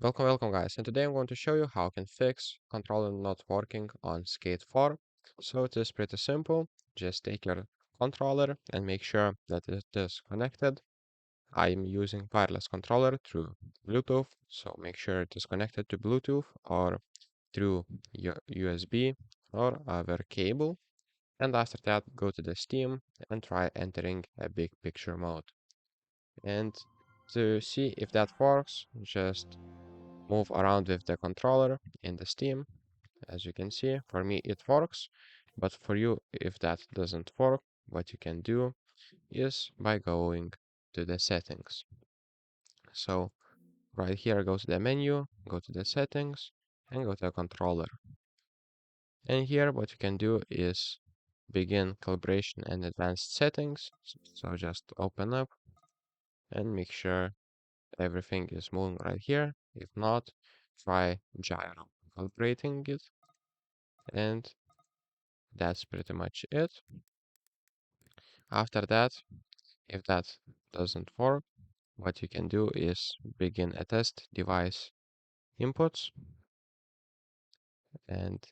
Welcome guys, and today I'm going to show you how I can fix controller not working on Skate 4. So it is pretty simple. Just take your controller and make sure that it is connected. I'm using wireless controller through Bluetooth, so make sure it is connected to Bluetooth or through your USB or other cable. And after that, go to the Steam and try entering a big picture mode. And to see if that works, just move around with the controller in the Steam. As you can see, for me it works, but for you, if that doesn't work, what you can do is by going to the settings. So right here, go to the menu, go to the settings, and go to the controller. And here, what you can do is begin calibration and advanced settings. So just open up and make sure everything is moving right here. If not, try gyro calibrating it, and that's pretty much it. After that, if that doesn't work, what you can do is begin a test device inputs. And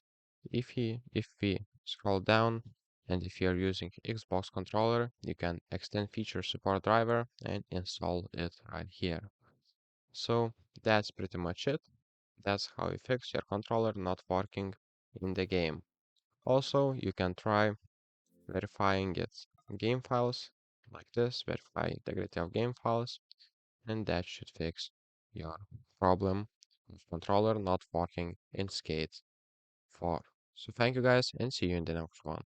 if we scroll down, and if you're using Xbox controller, you can extend feature support driver and install it right here. So that's pretty much it. That's how you fix your controller not working in the game. Also, you can try verifying its game files like this, verify integrity of game files, and that should fix your problem of controller not working in Skate 4. So thank you guys and see you in the next one.